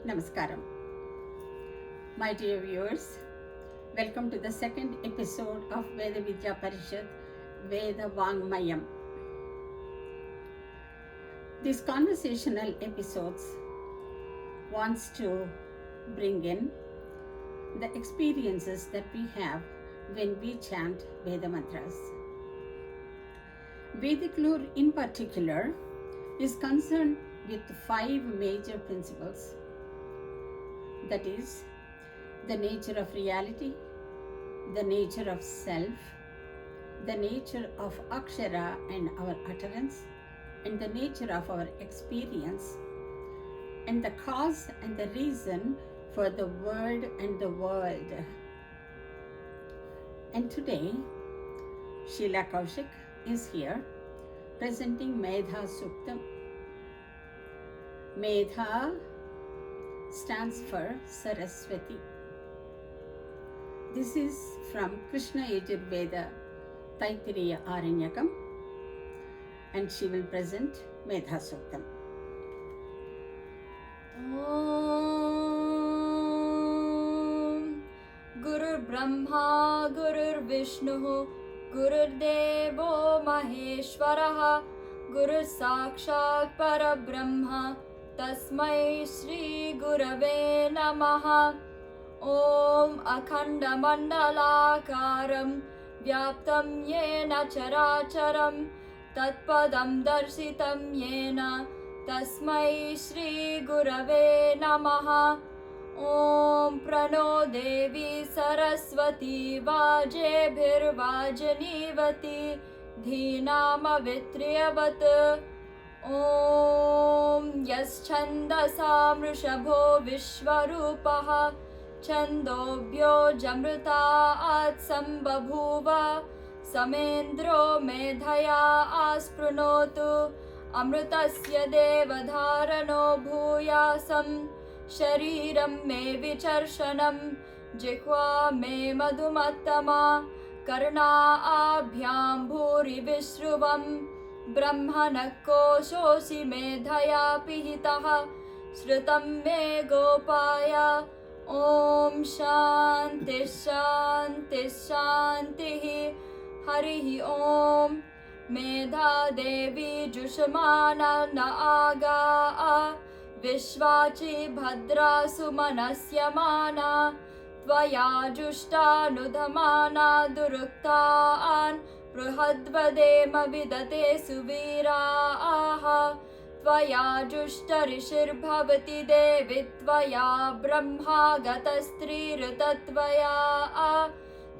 Namaskaram. My dear viewers, welcome to the second episode of Veda Vidya Parishad Veda Vangmayam. These conversational episodes wants to bring in the experiences that we have when we chant Veda mantras. Vedic lore in particular is concerned with 5 major principles. That is, the nature of reality, the nature of self, the nature of Akshara and our utterance, and the nature of our experience, and the cause and the reason for the word and the world. And today, Sheila Kaushik is here presenting Medha Suktam. Medha stands for Saraswati. This is from Krishna Yajurveda Taittiriya Aranyakam, and she will present Medha Suktam. Om Gurur Brahma Gurur Vishnu Gurur Devo Maheshwaraha Gurur Sakshat Parabrahma Tasmai Shri Gurave Namaha. Om Akhanda Mandalakaram Vyaptam Yena Characharam Tatpadam Darsitam Yena Tasmai Shri Gurave Namaha. Om Prano Devi Saraswati Vajebhir Vajanivati Dhinama Vitriyavat. Om Yaschandasa Mrishabho Vishwarupaha Chandobhyo Jamrutaat Sambabhuva Samendro Medhaya Aspranotu Amrutasya Devadharano Bhuyasam Shariram Me Vicharshanam Jikwa Me Madhumattama Karna Abhyam Bhuri Vishruvam Brahmanakoshosi Medhaya Pihitaha Shrutam Me Gopaya. Om Shanti Shanti Shanti Harihi Om. Medha Devi Jushamana Naaga Vishvachi Bhadra Sumanasyamana Tvaya Jushta Nudhamana Duruktaan Prahadvadema Vidate Suviraha Tvaya Jushta Rishir Bhavati Devi Tvaya Brahma Gatastri Ritatvaya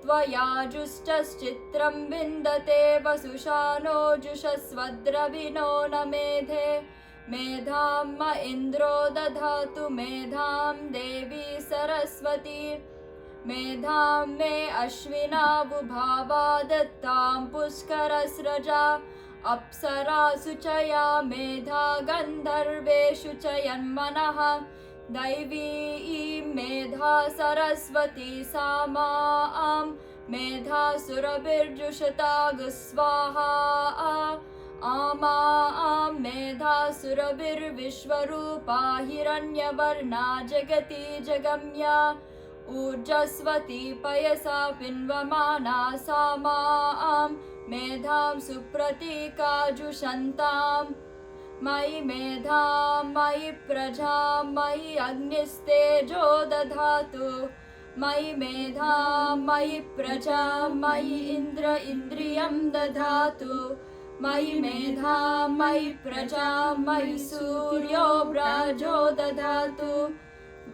Tvaya Jushtaschitram Vindate Vasushano Jushasvadravino Namedhe Medham Ma Indro Dadhatu Medham Devi Saraswati Medham Me Ashvina Vubhava Dattam Pushkarasraja Apsara Suchaya Medha Gandharveshu Chayanmanaha Daivi Medha Saraswati Samam Medha Surabirjushata Gusvaha Ama Medha Surabir Vishwarupa Hiranyavarna Jagati Jagamya Urjasvati Payasa Pinvamana Samam Medham Supratika Jushantam Mai Medham Mai Prajam Mai Agnistejo Dadhatu Mai Medham Mai Prajam Mai Indra Indriyam Dadhatu Mai Medham Mai Prajam Mai Suryo Brajo Dadhatu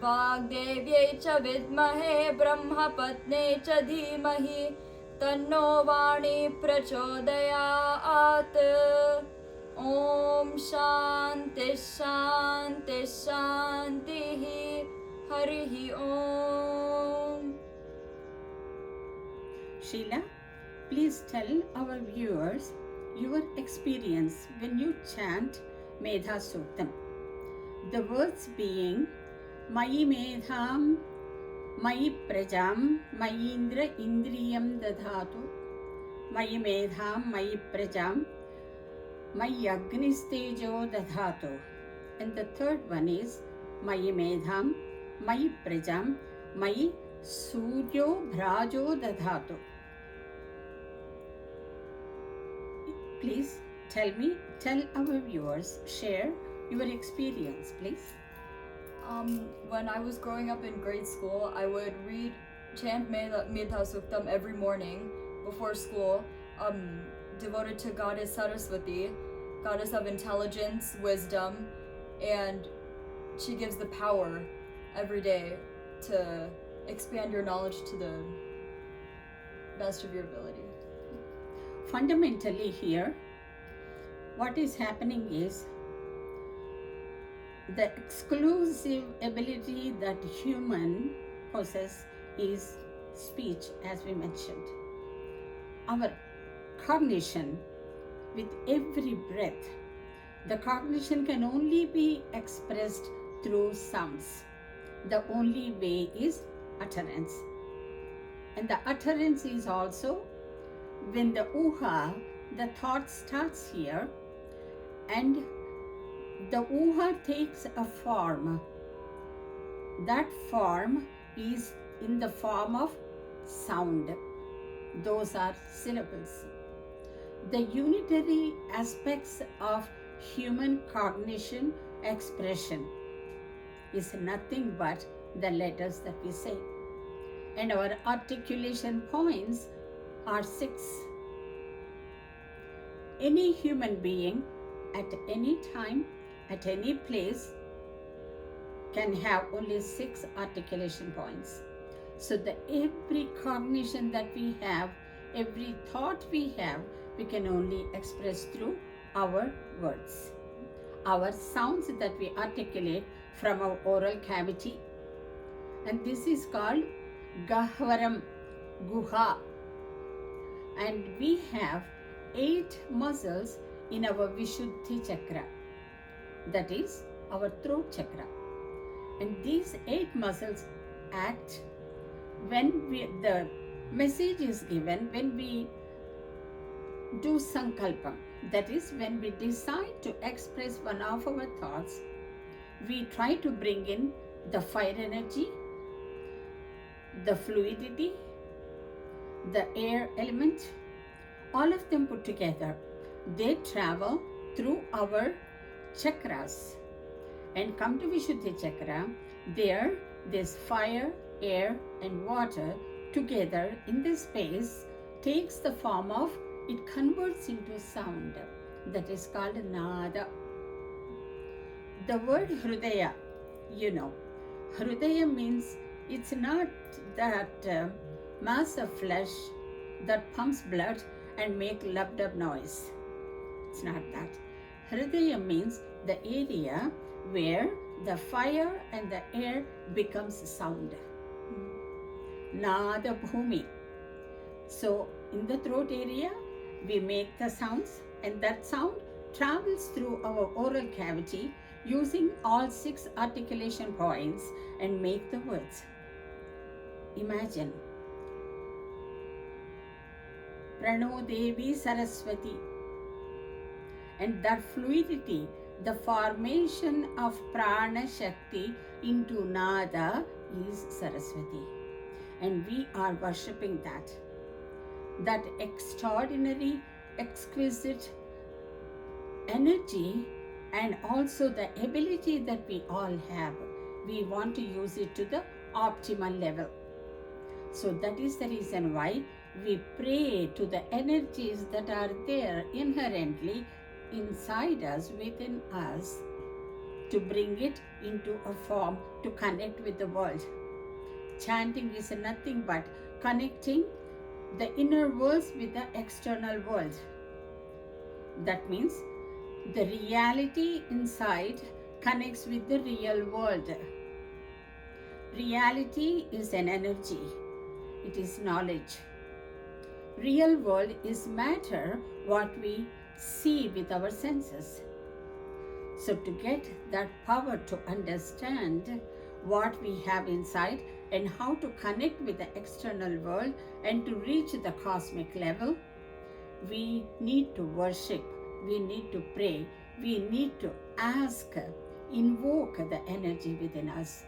Vagdevyai cha vidmahe Brahma patne cha dhimahi Tanno Vani prachodayat. Om Shanti Shanti Shanti Harihi Om. Sheila, please tell our viewers your experience when you chant Medha Suktam. The words being Mayi Medham, Mayi Prajam, Mayindra Indriyam Dadhatu, Mayi Medham, Mayi Prajam, Mayi Agnistejo Dadhatu. And the third one is Mayi Medham, Mayi Prajam, Mayi Suryo Bhrajo Dadhatu. Please tell our viewers, share your experience, please. When I was growing up in grade school, I would chant Medha Suktam every morning before school, devoted to Goddess Saraswati, Goddess of intelligence, wisdom, and she gives the power every day to expand your knowledge to the best of your ability. Fundamentally here, what is happening is the exclusive ability that human possess is speech, as we mentioned. Our cognition, with every breath, the cognition can only be expressed through sounds. The only way is utterance. And the utterance is also when the uha, the thought starts here, and the uha takes a form. That form is in the form of sound. Those are syllables. The unitary aspects of human cognition expression is nothing but the letters that we say. And our articulation points are 6. Any human being at any time, at any place, can have only 6 articulation points. So every cognition that we have, every thought we have, we can only express through our words, our sounds that we articulate from our oral cavity. And this is called Gahvaram, Guha. And we have 8 muscles in our Vishuddhi chakra, that is our throat chakra. And these 8 muscles act when the message is given, when we do sankalpam, that is when we decide to express one of our thoughts, we try to bring in the fire energy, the fluidity, the air element, all of them put together. They travel through our chakras and come to Vishuddhi chakra. There, this fire, air and water together in this space takes the form of, it converts into sound, that is called nada. The word Hrudaya, Hrudaya means it's not that mass of flesh that pumps blood and make lub-dub noise. It's not that. Hrudaya means the area where the fire and the air becomes sound. Nada Bhumi. So in the throat area, we make the sounds, and that sound travels through our oral cavity using all 6 articulation points and make the words. Imagine Prano Devi Saraswati, and that fluidity, the formation of prana shakti into nada is Saraswati, and we are worshipping that extraordinary, exquisite energy, and also the ability that we all have. We want to use it to the optimal level. So that is the reason why we pray to the energies that are there inherently inside us, within us, to bring it into a form to connect with the world. Chanting is nothing but connecting the inner worlds with the external world. That means the reality inside connects with the real world. Reality is an energy. It is knowledge. Real world is matter, what we see with our senses. So to get that power to understand what we have inside and how to connect with the external world and to reach the cosmic level, we need to worship, we need to pray, we need to ask invoke the energy within us.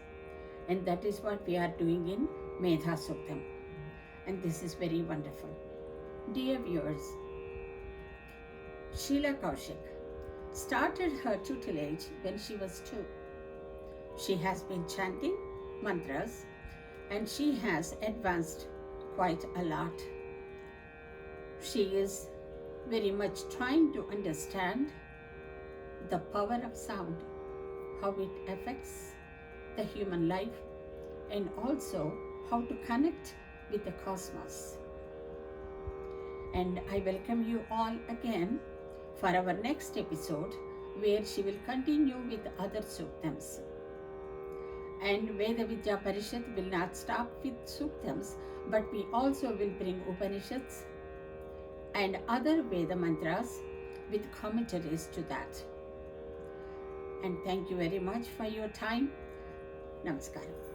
And that is what we are doing in Medha Suktam. And this is very wonderful. Dear viewers, Sheila Kaushik started her tutelage when she was 2. She has been chanting mantras and she has advanced quite a lot. She is very much trying to understand the power of sound, how it affects the human life, and also how to connect with the cosmos. And I welcome you all again for our next episode, where she will continue with other suktams. And Veda Vidya Parishad will not stop with suktams, but we also will bring Upanishads and other Veda mantras with commentaries to that. And thank you very much for your time. Namaskaram.